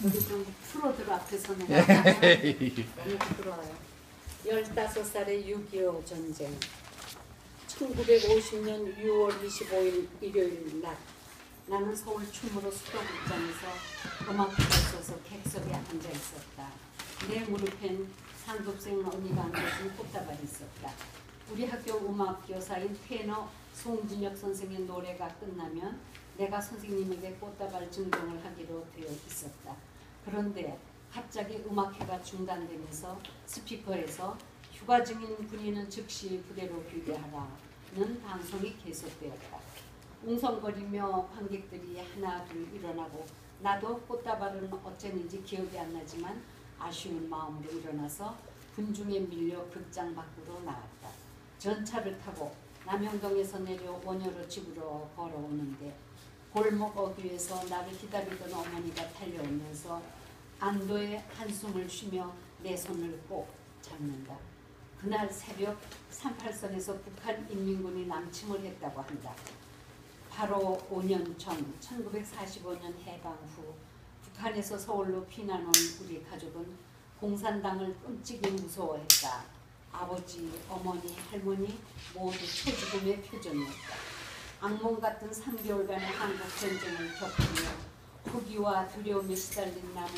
우리 좀 프로들 앞에서 내가 너무 부끄러워요. 15살의 6.25 전쟁. 1950년 6월 25일 일요일 낮, 나는 서울 충무로 수도극장에서 음악회를 써서 객석에 앉아 있었다. 내 무릎엔 상급생 언니가 안겨준 꽃다발이 있었다. 우리 학교 음악교사인 테너 송진혁 선생의 노래가 끝나면 내가 선생님에게 꽃다발 증정을 하기로 되어 있었다. 그런데 갑자기 음악회가 중단되면서 스피커에서 휴가 중인 군인은 즉시 부대로 귀대하라는 방송이 계속되었다. 웅성거리며 관객들이 하나 둘 일어나고 나도 꽃다발은 어쨌는지 기억이 안 나지만 아쉬운 마음으로 일어나서 군중에 밀려 극장 밖으로 나왔다. 전차를 타고 남영동에서 내려 원효로 집으로 걸어오는데 골목 어귀에서 나를 기다리던 어머니가 달려오면서 안도의 한숨을 쉬며 내 손을 꼭 잡는다. 그날 새벽 38선에서 북한 인민군이 남침을 했다고 한다. 바로 5년 전 1945년 해방 후 북한에서 서울로 피난 온 우리 가족은 공산당을 끔찍이 무서워했다. 아버지, 어머니, 할머니 모두 초죽음의 표정이었다. 악몽 같은 3개월간의 한국 전쟁을 겪으며 후기와 두려움에 시달린 나는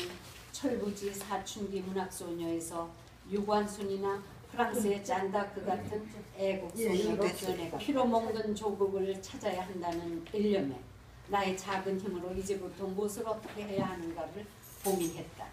철부지 사춘기 문학소녀에서 유관순이나 프랑스의 짠다크 같은 애국소녀로 변해가 피로먹는 조국을 찾아야 한다는 일념에 나의 작은 힘으로 이제부터 무엇을 어떻게 해야 하는가를 고민했다.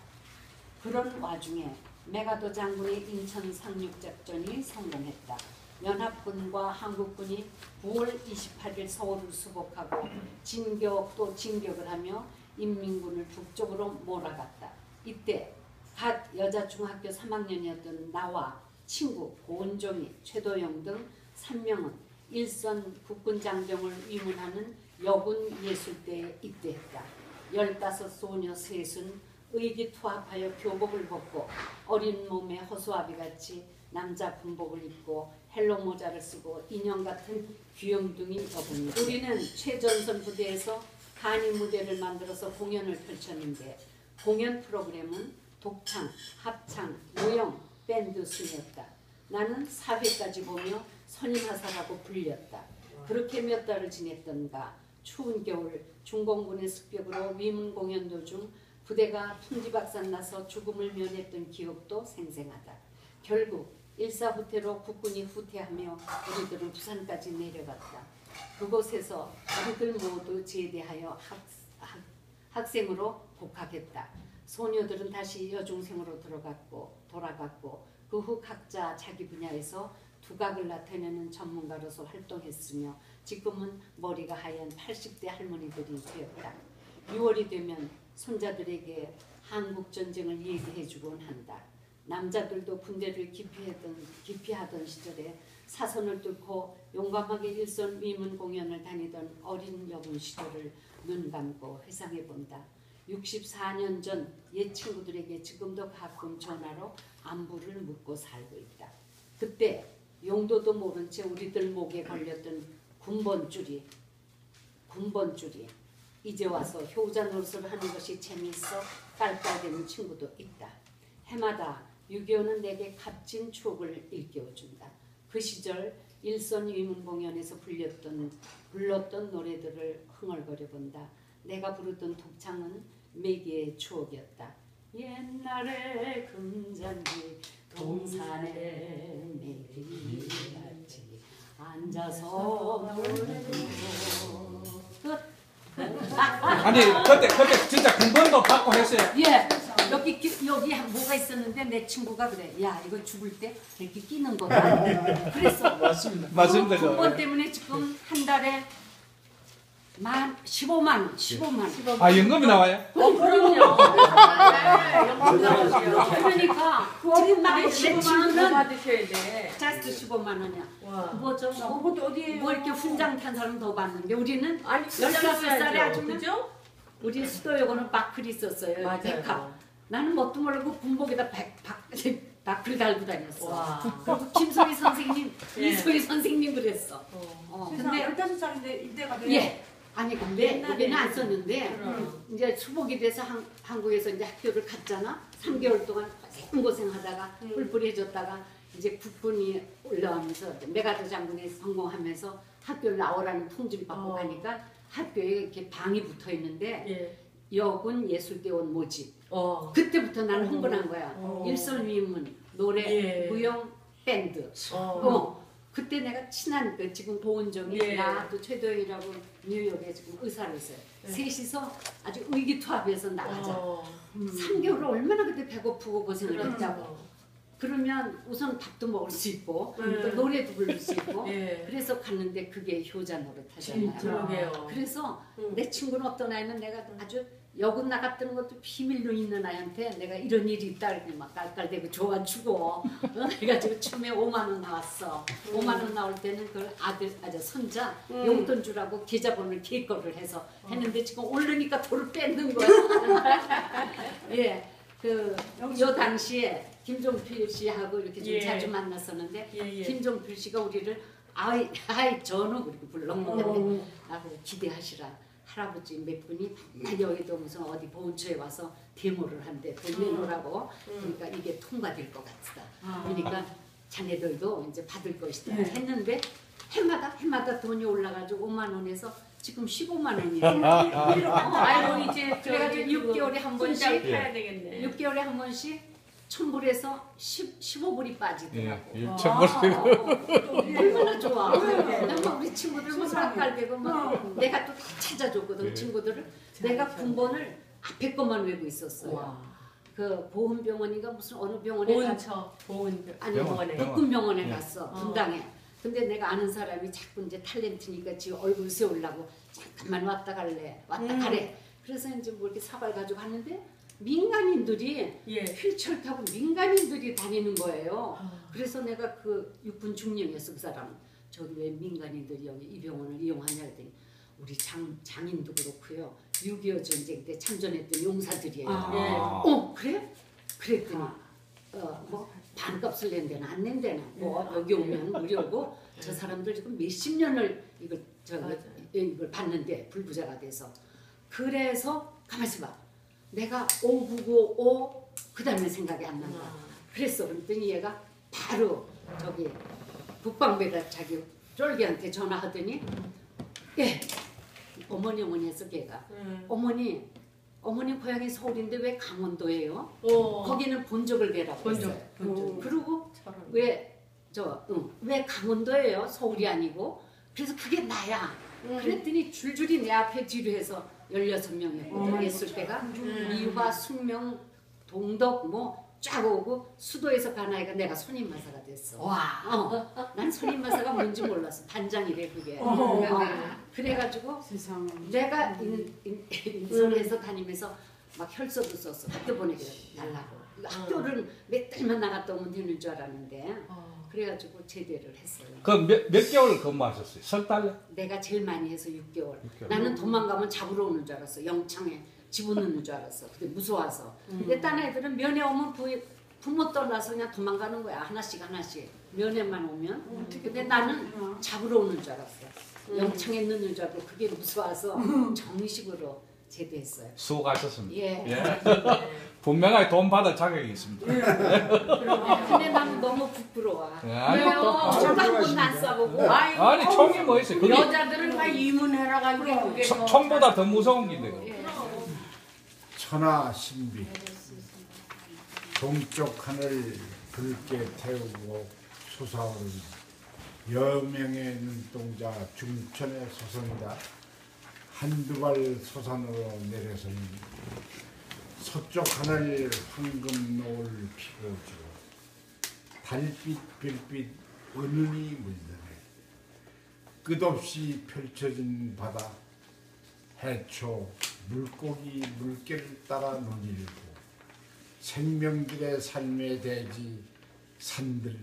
그런 와중에 메가도 장군의 인천 상륙작전이 성공했다. 연합군과 한국군이 9월 28일 서울을 수복하고 진격 또 진격을 하며 인민군을 북쪽으로 몰아갔다. 이때 갓 여자중학교 3학년이었던 나와 친구 고은종이, 최도영 등 3명은 일선 국군장병을 위문하는 여군 예술대에 입대했다. 15소녀 셋은 의기투합하여 교복을 벗고 어린 몸에 허수아비같이 남자 군복을 입고 헬로 모자를 쓰고 인형 같은 귀염둥이 여군이다. 우리는 최전선 부대에서 간이 무대를 만들어서 공연을 펼쳤는데 공연 프로그램은 독창, 합창, 무용, 밴드 순이었다. 나는 사회까지 보며 선임하사라고 불렸다. 그렇게 몇 달을 지냈던가 추운 겨울 중공군의 습격으로 위문 공연 도중 부대가 풍지박산 나서 죽음을 면했던 기억도 생생하다. 결국 일사후퇴로 국군이 후퇴하며 우리들은 부산까지 내려갔다. 그곳에서 우리들 모두 제대하여 학생으로 복학했다. 소녀들은 다시 여중생으로 돌아갔고 그 후 각자 자기 분야에서 두각을 나타내는 전문가로서 활동했으며 지금은 머리가 하얀 80대 할머니들이 되었다. 6월이 되면 손자들에게 한국전쟁을 얘기해주곤 한다. 남자들도 군대를 기피하던 시절에 사선을 뚫고 용감하게 일선 위문 공연을 다니던 어린 여군 시절을 눈 감고 회상해본다. 64년 전 옛 친구들에게 지금도 가끔 전화로 안부를 묻고 살고 있다. 그때 용도도 모른 채 우리들 목에 걸렸던 군번줄이 이제 와서 효자 노릇을 하는 것이 재미있어 깔깔대는 친구도 있다. 해마다 6.25는 내게 값진 추억을 일깨워준다. 그 시절 일선 위문 공연에서 불렀던 노래들을 흥얼거려본다. 내가 부르던 독창은 매기의 추억이었다. 옛날에 금잔디 동산에 매기같이 앉아서 놀고 끝. 아니 그때 진짜 군번도 받고 했어요. 예. 여기 뭐가 있었는데 내 친구가 그래. 야 이거 죽을 때 이렇게 끼는 거다. 그랬어. 맞습니다. 군번 때문에 지금 한 달에 15만. 아 연금이 나와요? 그럼요. 연금 나오죠. 그러니까 지금 내 15만 원은 받으셔야 돼. 자스트 15만 원이야. 뭐죠? 그것도 어디에 뭐 이렇게 훈장 탄 사람 더 받는데 우리는 아니 15살에 아주면 그죠? 우리 수도여고는 바클이 있었어요. 맞아요. 백합. 나는 뭣도 모르고 군복에다 바클 달고 다녔어. 와. 그리고 김소희 선생님, 예. 이소희 선생님 그랬어. 근데 15살인데 입대가 돼? 예. 아니 근데 옛날에 여기는 안 썼는데 그럼. 이제 수복이 돼서 한국에서 이제 학교를 갔잖아. 3개월 동안 고생하다가 뿔뿔해졌다가 이제 국군이 올라오면서 메가드 장군이 성공하면서 학교를 나오라는 통지를 받고 가니까 학교에 이렇게 방이 붙어 있는데 예. 여군 예술대원 모집. 어. 그때부터 나는 흥분한 거야. 일설위문, 노래, 예. 무용, 밴드. 그때 내가 친한 그 지금 보은정이 예. 나 또 최도영이라고 뉴욕에 지금 의사를 했어요. 셋이서 아주 의기투합해서 나가자. 3개월을 얼마나 그때 배고프고 고생을 했다고. 그러면 우선 밥도 먹을 수 있고 또 노래도 부를 수 있고 예. 그래서 갔는데 그게 효자 노릇하잖아요. 그러게요. 그래서 내 친구는 어떤 아이는 내가 아주 여군 나갔다는 것도 비밀로 있는 아이한테 내가 이런 일이 있다 그랬더니 막 깔깔대고 좋아주고 그래가지고 처음에 5만 원 나왔어. 5만 원 나올 때는 그걸 손자 용돈 주라고 계좌번호를 기거를 해서 했는데 지금 오르니까 돈을 뺏는 거야. 예, 요 당시에 김종필 씨하고 이렇게 좀 예. 자주 만났었는데 예. 김종필 씨가 우리를 아이 전우 그렇게 불렀는데 나보고 기대하시라. 할아버지 몇 분이 맨날 여의도 무슨 어디 보훈처에 와서 데모를 한대 돈 내놓으라고. 그러니까 이게 통과될 것 같다. 그러니까 자네들도 이제 받을 것이다 했는데 해마다 돈이 올라가지고 5만 원에서 지금 15만 원이에요. 아이고 이제 그래가지고 6개월에 한 번씩 해야 되겠네. 6개월에 한 번씩 1,000불에서 15불이 빠지더라고. 예, 6,000불. 얼마나 좋아. 막 우리 친구들 막 깎갈대고 막 내가 또 다 찾아줬거든 예. 친구들을. 내가 군번을 앞에 것만 외고 있었어요. 와. 그 보훈병원인가 무슨 어느 병원에 보훈 아니 병원에. 북군병원에 예. 갔어. 분당에. 근데 내가 아는 사람이 자꾸 이제 탤런트니까 지금 얼굴 세우려고 잠깐만 왔다 갈래 왔다 가래. 그래서 이제 뭐 이렇게 사발 가지고 갔는데 민간인들이 예. 휠체어 타고 민간인들이 다니는 거예요. 그래서 내가 그 육군 중령이었어 그 사람. 저기 왜 민간인들이 여기 이 병원을 이용하냐 그랬더니 우리 장인도 그렇고요. 6.25 전쟁 때 참전했던 용사들이에요. 그래? 그랬더니 뭐 반값을 낸대나 안 낸대나 뭐 여기 오면 무료고 저 사람들 지금 몇십 년을 이걸 받는데 불부자가 돼서 그래서 가만히 있어봐. 내가 5995 그다음에 생각이 안 난다. 그랬어. 그랬더니 얘가 바로 저기 국방부에다 자기 쫄기한테 전화하더니 예 어머니 했어 걔가. 어머니 고향이 서울인데 왜 강원도예요? 거기는 본적을 배라고 했어요. 그리고 왜 강원도예요? 서울이 아니고. 그래서 그게 나야. 그랬더니 줄줄이 내 앞에 뒤로 해서 16명이었거든. 예술 때가 미화, 숙명, 동덕 뭐 쫙 오고 수도에서 간 아이가 내가 손님마사가 됐어. 난 손님마사가 뭔지 몰랐어. 반장이래 그게. 그래가지고 내가 인솔에서 다니면서 막 혈서도 썼어. 학교 보내게 달라고. 학교를 몇 달만 나갔다 오면 되는 줄 알았는데 그래가지고 제대를 했어요. 그럼 몇 개월 근무하셨어요? 석 달? 내가 제일 많이 해서 6개월. 6개월. 나는 도망가면 잡으러 오는 줄 알았어. 영창에 집어넣는 줄 알았어. 근데 무서워서. 근데 딴 애들은 면회 오면 부모 떠나서 그냥 도망가는 거야. 하나씩. 면회만 오면. 근데 나는 잡으러 오는 줄 알았어. 영창에 넣는 줄 알고 그게 무서워서 정식으로 제대했어요. 수고하셨습니다. 예. 분명하게 돈 받을 자격이 있습니다. 근데 나는 너무 부끄러워. 아니, 저도 한 번도 안 쏴보고. 아니 총이 뭐 있어요? 그게 여자들은 다 이문해라 가지고 그게 더 총보다 더 무서운 게 있는데. 천하 신비 동쪽 하늘 붉게 태우고 솟아오르는 여명의 눈동자 중천의 소선이다. 한두 발 소산으로 내려서는 서쪽 하늘 황금 노을 피고 지고 달빛 별빛 은은히 물드네. 끝없이 펼쳐진 바다 해초 물고기 물결을 따라 눈일고 생명들의 삶의 대지 산들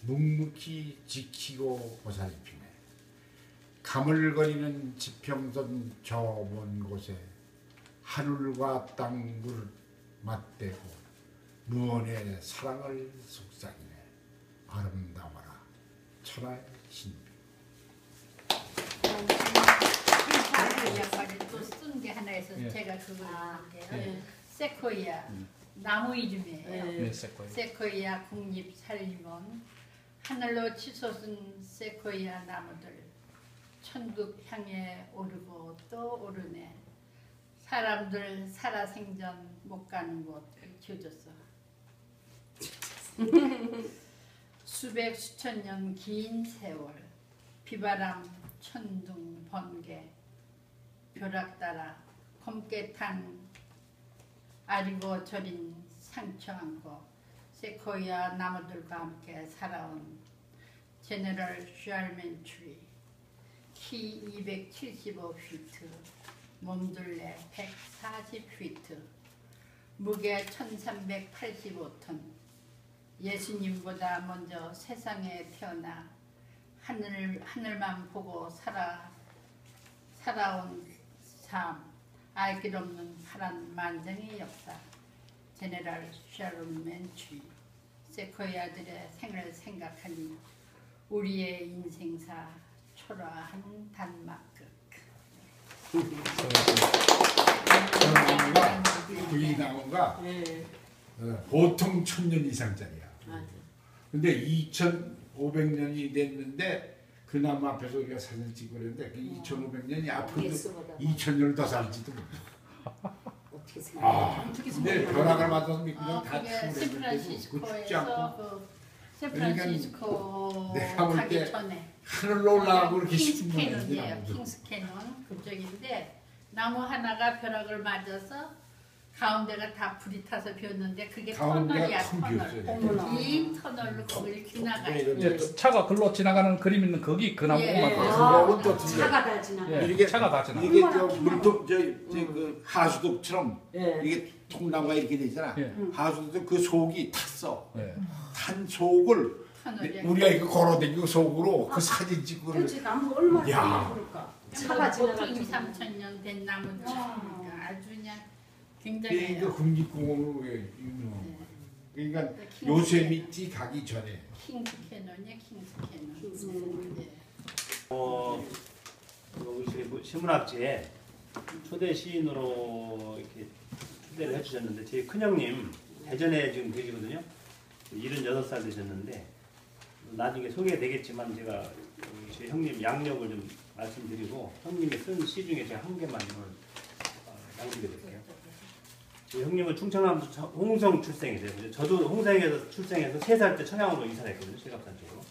묵묵히 지키고 보살피네. 가물거리는 지평선 저 먼 곳에 하늘과 땅 무릎 맞대고 무언의 사랑을 속삭이네. 아름다워라 천하의 신비. 그거 아, 있는데요. 네. 세코이아 나무 이름이에요. 네, 세코야. 세코이아 국립산림원 하늘로 치솟은 세코이아 나무들 천국 향해 오르고 또 오르네. 사람들 살아생전 못 가는 곳 지어졌어. 수백 수천 년 긴 세월 비바람 천둥 번개 벼락 따라 검게 탄 아리고 저린 상처 안고 세코이아 나무들과 함께 살아온 제너럴 샬맨 트리 키 275피트 몸둘레 140피트 무게 1385톤 예수님보다 먼저 세상에 태어나 하늘만 보고 살아온 삶 알 길 없는 파란 만장의 역사 제너럴 샬맨 트리 세코이아들의 생을 생각하니 우리의 인생사 초라한 단막극. 이 나무가 네. 보통 1000년 이상짜리야. 맞아. 근데 2500년이 됐는데 그 나무 앞에서 우리가 사진 찍고 그랬는데 그 2500년이 앞으로도 예수보다 2000년을 더 살지도 몰라. 어떻게 생각해? 아, 근데 벼락을 맞아서 그냥 다 그게 타고 그랬는데도 그 춥지 않고 샌프란시스코에서 샌프란시스코 내가 볼 가기 때 전에 하늘로 올라가고 그렇게 싶은 거야. 킹스캐논이에요. 킹스캐논 그쪽인데 나무 하나가 벼락을 맞아서 가운데가 다 불이 타서 비었는데 그게 터널이야. 가운데가 텅 터널. 비었어요. 긴 터널로 거기를 지나가요. 이제 또 차가 글로 지나가는 그림 있는 거기 그 나무 예. 같아요. 아, 또 틀려. 차가 다 지나. 예, 이게- 차가 다 지나. 이게 저 물독 그 하수독처럼 예. 이게 통나무가 이렇게 되잖아. 예. 하수독 그 속이 탔어. 예. 탄 속을 터널이야. 우리가 이거 걸어다니고 속으로 그 사진 찍고 그러는 그렇지 나무 얼마나 야. 그럴까? 차가 보통 지나가지고. 2, 3천 년 된 나무들 아주 그냥 게 굉장히 그 국립공원으로 유명한 네. 거야. 그러니까 킹스캐논. 요세미티 가기 전에 킹스캐논이야 킹스캐논. 예. 우리 신문학제에 초대 시인으로 이렇게 초대를 해주셨는데 제 큰형님 대전에 지금 계시거든요. 76살 되셨는데 나중에 소개되겠지만 제가 제 형님 양력을 좀 말씀드리고 형님이 쓴 시 중에 제가 한 개만 오늘 남기게 될게요. 제 형님은 충청남도 홍성 출생이세요. 저도 홍성에서 출생해서 3살 때 청양으로 이사를 했거든요. 실갑산 쪽으로.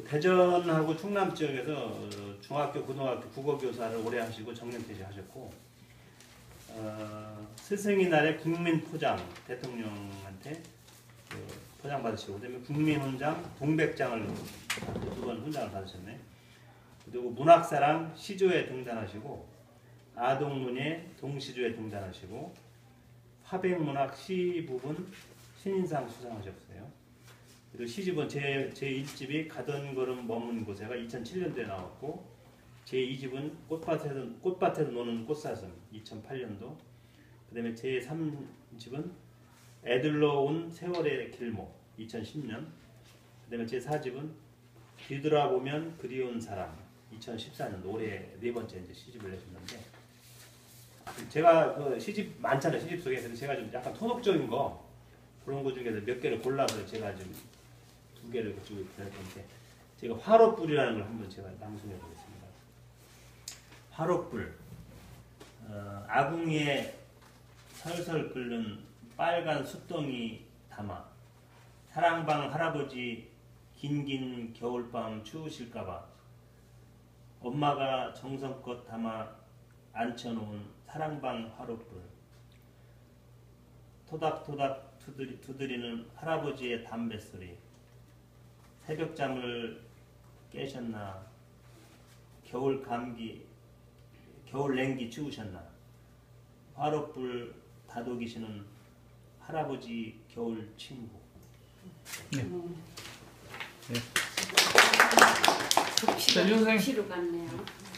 대전하고 충남 지역에서 중학교, 고등학교 국어교사를 오래 하시고 정년퇴직하셨고 스승의 날에 국민포장 대통령한테 포장 받으시고 그다음에 국민훈장, 동백장을 2번 훈장을 받으셨네. 그리고 문학사랑 시조에 등단하시고 아동문예 동시조에 등단하시고 화백문학 시 부분 신인상 수상하셨어요. 그리고 시집은 제 1집이 가던 걸음 머문 곳에가 2007년도에 나왔고 제 2집은 꽃밭에서 노는 꽃사슴 2008년도 그 다음에 제 3집은 애들러 온 세월의 길목 2010년 그 다음에 제 4집은 뒤돌아보면 그리운 사람 2014년 올해 4번째 이제 시집을 내셨는데 제가 그 시집 많잖아요. 시집 속에 그래서 제가 좀 약간 토독적인 거 그런 거 중에서 몇 개를 골라서 제가 좀 2개를 가지고 드릴 건데 제가 화롯불이라는 걸 한번 제가 낭송해 보겠습니다. 화롯불 아궁이에 설설 끓는 빨간 숯덩이 담아 사랑방 할아버지 긴긴 겨울밤 추우실까봐 엄마가 정성껏 담아 앉혀놓은 사랑방 화롯불 토닥토닥 두드리는 할아버지의 담뱃소리 새벽잠을 깨셨나 겨울 감기 겨울 냉기 추우셨나 화롯불 다독이시는 할아버지 겨울 친구. 자, 윤 선생님. 피로 갔네요.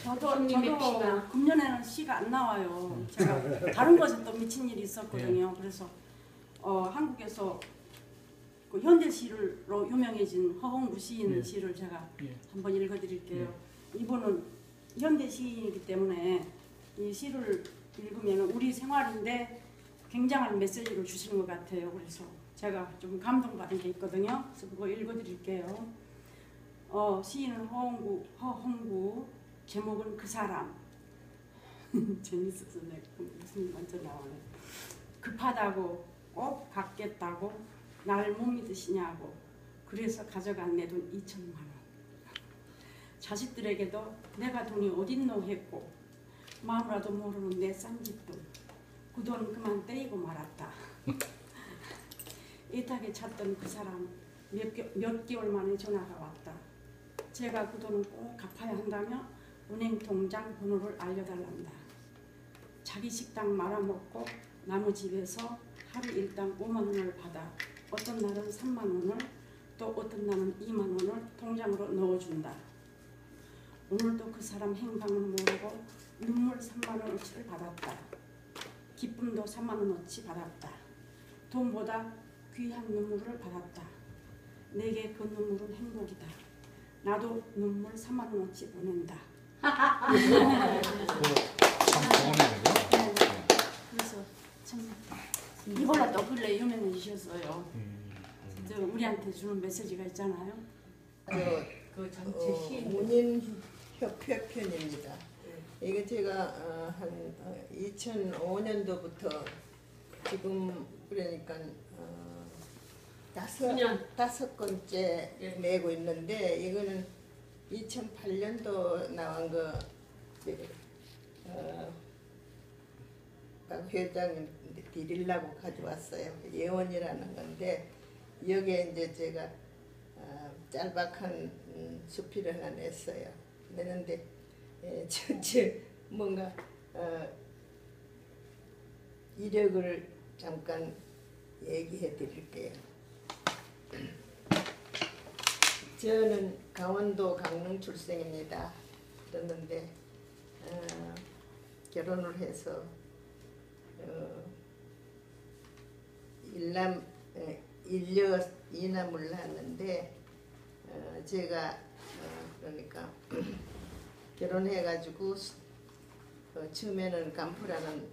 저도 손님의 피가. 금년에는 시가 안 나와요. 제가 다른 곳에 또 미친 일이 있었거든요. 그래서 한국에서 그 현대시로 유명해진 허홍무 시인 시를 제가 한번 읽어드릴게요. 이분은 현대시이기 때문에 이 시를 읽으면 우리 생활인데 굉장한 메시지를 주시는 것 같아요. 그래서 제가 좀 감동받은 게 있거든요. 그래서 그거 읽어드릴게요. 시인은 허홍구, 제목은 그 사람. 재밌어서 내가 무슨 먼저 나오네. 급하다고 꼭 갚겠다고 날 못 믿으시냐고 그래서 가져간 내 돈 2천만 원. 자식들에게도 내가 돈이 어딨노 했고 마음이라도 모르는 내 싼짓돈 그 돈 그만 떼이고 말았다. 애타게 찾던 그 사람 몇 개월 만에 전화가 왔다. 제가 그 돈을 꼭 갚아야 한다며 은행 통장 번호를 알려달란다. 자기 식당 말아먹고 남의 집에서 하루 일당 5만 원을 받아 어떤 날은 3만 원을 또 어떤 날은 2만 원을 통장으로 넣어준다. 오늘도 그 사람 행방은 모르고 눈물 3만 원어치를 받았다. 기쁨도 3만 원어치 받았다. 돈보다 귀한 눈물을 받았다. 내게 그 눈물은 행복이다. 나도 눈물 3만 원어치 보낸다. 참 좋으네요. 그래서 참 이걸로 또 근래 유명해지셨어요. 저 우리한테 주는 메시지가 있잖아요. 그 전체 시인 문인협회 편입니다. 이게 제가 한 2005년도부터 지금 그러니까 다섯 건째 내고 있는데 이거는 2008년도 나온 거 박 회장님 드리려고 가져왔어요. 예원이라는 건데 여기에 이제 제가 짤막한 수필을 하나 냈어요. 내는데 전체 뭔가 이력을 잠깐 얘기해 드릴게요. 저는 강원도 강릉 출생입니다. 그랬는데 결혼을 해서 일녀 이남을 낳았는데 제가 그러니까 결혼해가지고 처음에는 간포라는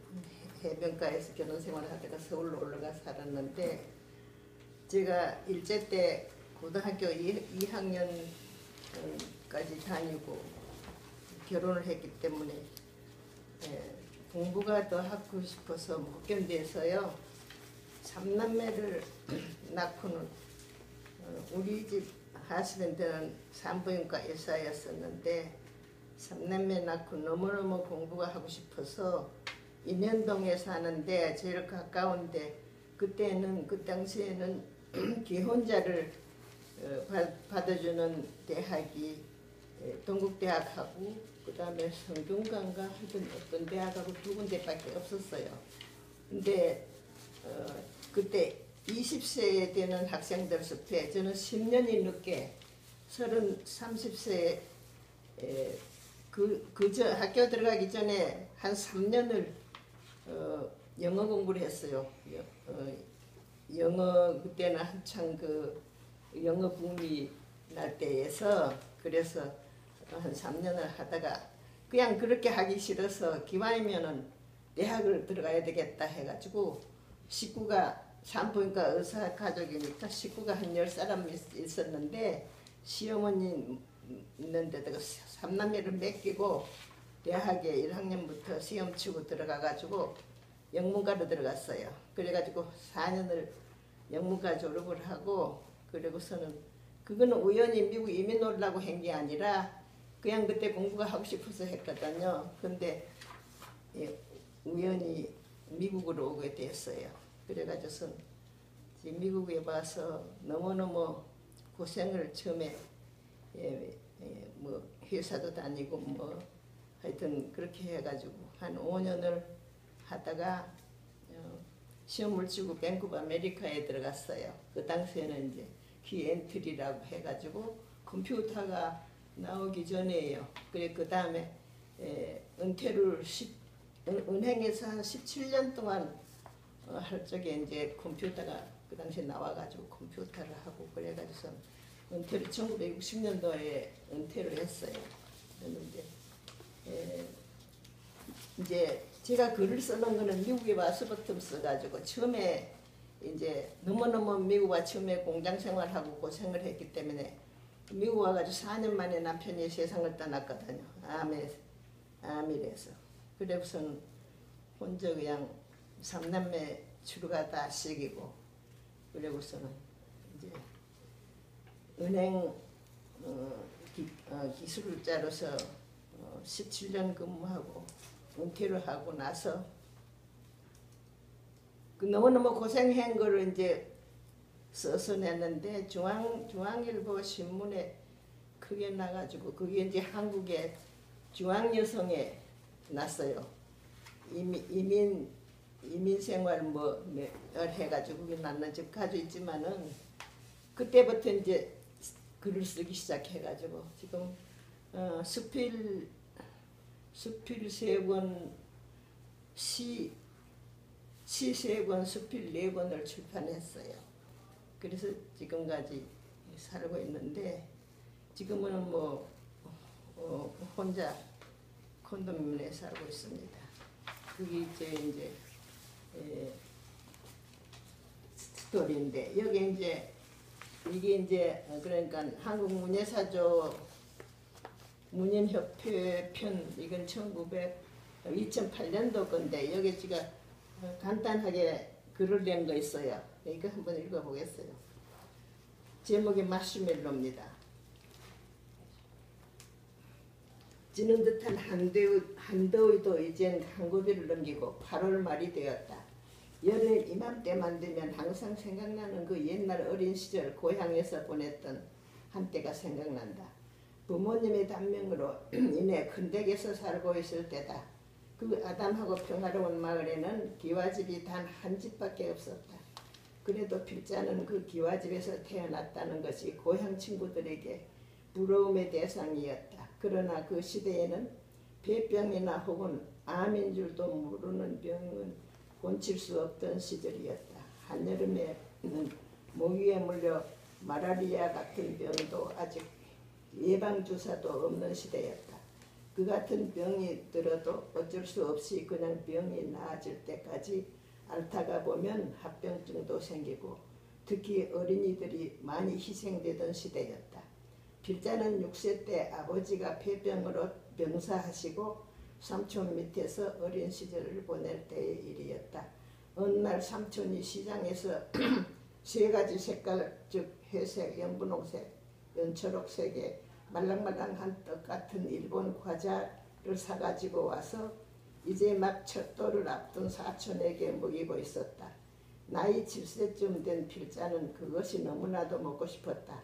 해변가에서 결혼생활을 하다가 서울로 올라가 살았는데 제가 일제 때 고등학교 2학년까지 다니고 결혼을 했기 때문에 공부가 더 하고 싶어서 못 견뎌서요. 3남매를 낳고는 우리 집 하스밴드는 산부인과 의사였었는데 3남매 낳고 너무너무 공부가 하고 싶어서 인현동에 사는데 제일 가까운데 그때는 그 당시에는 기혼자를 받아주는 대학이 동국대학하고 그 다음에 성균관가 하여튼 어떤 대학하고 두 군데밖에 없었어요. 근데 그때 20세에 되는 학생들 숲에 저는 10년이 늦게 30세에 그저 학교 들어가기 전에 한 3년을 영어 공부를 했어요. 영어 그때는 한창 그 영어 붐이 날 때에서 그래서 한 3년을 하다가 그냥 그렇게 하기 싫어서 기왕이면은 대학을 들어가야 되겠다 해가지고 식구가 산부인과 의사 가족이니까 식구가 한 10사람 있었는데 시어머니 있는데다가 3남매를 맡기고 대학에 1학년부터 시험 치고 들어가가지고 영문과로 들어갔어요. 그래가지고 4년을 영문과 졸업을 하고 그리고서는 그거는 우연히 미국 이민 오려고 한 게 아니라 그냥 그때 공부가 하고 싶어서 했거든요. 근데 우연히 미국으로 오게 됐어요. 그래가지고서 미국에 와서 너무너무 고생을 처음에 뭐 회사도 다니고 뭐 하여튼 그렇게 해가지고 한 5년을 하다가 시험을 치고 뱅크 오브 아메리카에 들어갔어요. 그 당시에는 이제 키엔트리라고 해가지고 컴퓨터가 나오기 전에요. 그래 그 다음에 은퇴를 은행에서 한 17년 동안 할 적에 이제 컴퓨터가 그 당시에 나와가지고 컴퓨터를 하고 그래가지고 은퇴를 1960년도에 은퇴를 했어요. 그랬는데 이제 제가 글을 쓰는 거는 미국에 와서부터 써가지고 처음에 이제 너무너무 미국 와 처음에 공장 생활하고 고생을 했기 때문에 미국 와가지고 4년 만에 남편이 세상을 떠났거든요. 암이래서. 그래서는 혼자 그냥 3남매 출가다 시기고 그리고서는 이제 은행 기술자로서 17년 근무하고 은퇴를 하고 나서 그 너무너무 고생한 거를 이제 써서 냈는데 중앙일보 신문에 크게 나가지고 그게 이제 한국의 중앙여성에 났어요. 이민 생활 뭐 해가지고 그게 났는지 가지고 있지만은 그때부터 이제 글을 쓰기 시작해가지고 지금 수필 3권, 시 3권, 수필 4권을 출판했어요. 그래서 지금까지 살고 있는데 지금은 뭐 혼자 콘도민에 살고 있습니다. 그게 이제 스토리인데 여기 이게 이제 그러니까 한국 문예사조 문인협회 편 이건 2008년도 건데 여기 제가 간단하게 글을 낸 거 있어요. 이거 한번 읽어보겠어요. 제목이 마시멜로입니다. 지는 듯한 한더위도 이젠 한고비를 넘기고 8월 말이 되었다. 여름 이맘때만 되면 항상 생각나는 그 옛날 어린 시절 고향에서 보냈던 한때가 생각난다. 부모님의 단명으로 인해 큰 댁에서 살고 있을 때다. 그 아담하고 평화로운 마을에는 기와집이 단 한 집밖에 없었다. 그래도 필자는 그 기와집에서 태어났다는 것이 고향 친구들에게 부러움의 대상이었다. 그러나 그 시대에는 폐병이나 혹은 암인 줄도 모르는 병은 고칠 수 없던 시절이었다. 한여름에는 모기에 물려 마라리아 같은 병도 아직 예방주사도 없는 시대였다. 그 같은 병이 들어도 어쩔 수 없이 그냥 병이 나아질 때까지 앓다가 보면 합병증도 생기고 특히 어린이들이 많이 희생되던 시대였다. 필자는 6세 때 아버지가 폐병으로 병사하시고 삼촌 밑에서 어린 시절을 보낼 때의 일이었다. 어느 날 삼촌이 시장에서 3가지 색깔, 즉 회색, 연분홍색, 연초록색의 말랑말랑한 떡 같은 일본 과자를 사가지고 와서 이제 막 첫 돌을 앞둔 사촌에게 먹이고 있었다. 나이 7세쯤 된 필자는 그것이 너무나도 먹고 싶었다.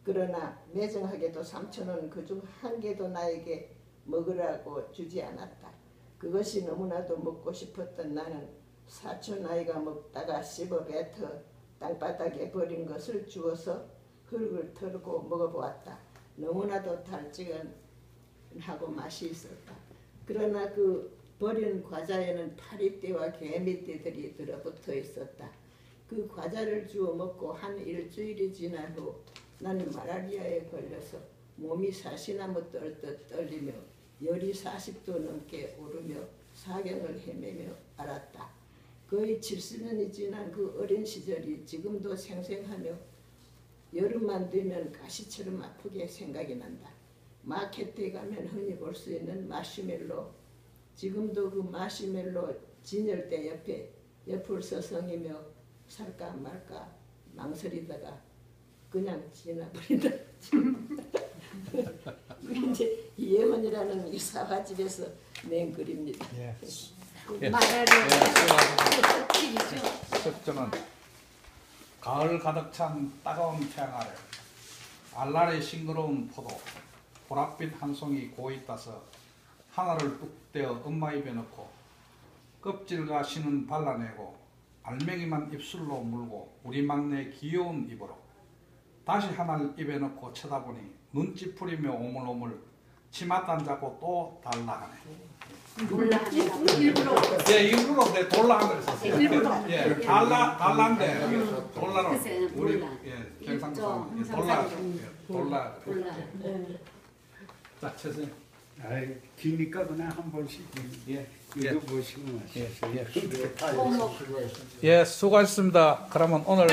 그러나 매정하게도 삼촌은 그중 한 개도 나에게 먹으라고 주지 않았다. 그것이 너무나도 먹고 싶었던 나는 사촌 아이가 먹다가 씹어 뱉어 땅바닥에 버린 것을 주워서 흙을 털고 먹어보았다. 너무나도 달찌근하고 맛이 있었다. 그러나 그 버린 과자에는 파리떼와 개미떼들이 들어붙어 있었다. 그 과자를 주워 먹고 한 일주일이 지난 후 나는 마라리아에 걸려서 몸이 사시나무 떨듯 떨리며 열이 40도 넘게 오르며 사경을 헤매며 알았다. 거의 70년이 지난 그 어린 시절이 지금도 생생하며 여름만 되면 가시처럼 아프게 생각이 난다. 마켓에 가면 흔히 볼 수 있는 마시멜로, 지금도 그 마시멜로 진열대 옆을 서성이며 살까 말까 망설이다가 그냥 지나버린다. 이제 이예원이라는 이 사화집에서 낸 글입니다. 예. 말하려 석정은 가을 가득 찬 따가운 태양 아래 알랄의 싱그러운 포도, 보랏빛 한 송이 고이 따서 하나를 뚝 떼어 엄마 입에 넣고 껍질과 신은 발라내고 알맹이만 입술로 물고 우리 막내 귀여운 입으로 다시 하나를 입에 넣고 쳐다보니 눈치 풀이며 오물오물 치맛 안 잡고 또 달라 하네. 몰라 일부러 예, 일부러 내 돌라 한 걸 썼어요. 일부러. 예, 달란데 돌라는 글쎄, 우리 몰라. 예, 경상도 좀 돌라 항상 돌라. 몰라. 자, 쳐세요. 아이, 기니까 그냥 한 번씩 예. 읽어보시고 마시죠. 예. 다 수고하셨습니다. 예, 수고하셨습니다. 그러면 오늘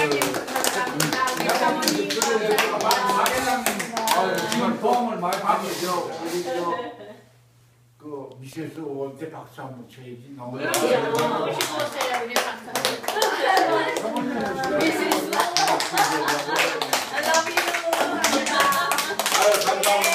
지금 도움을 많이 받으시죠. 우리 그 미세스 의원한테 박수 한번 쳐야지. 너무 그럼요. 오시고 오세요 우리 박사님. 아유, 감사합니다.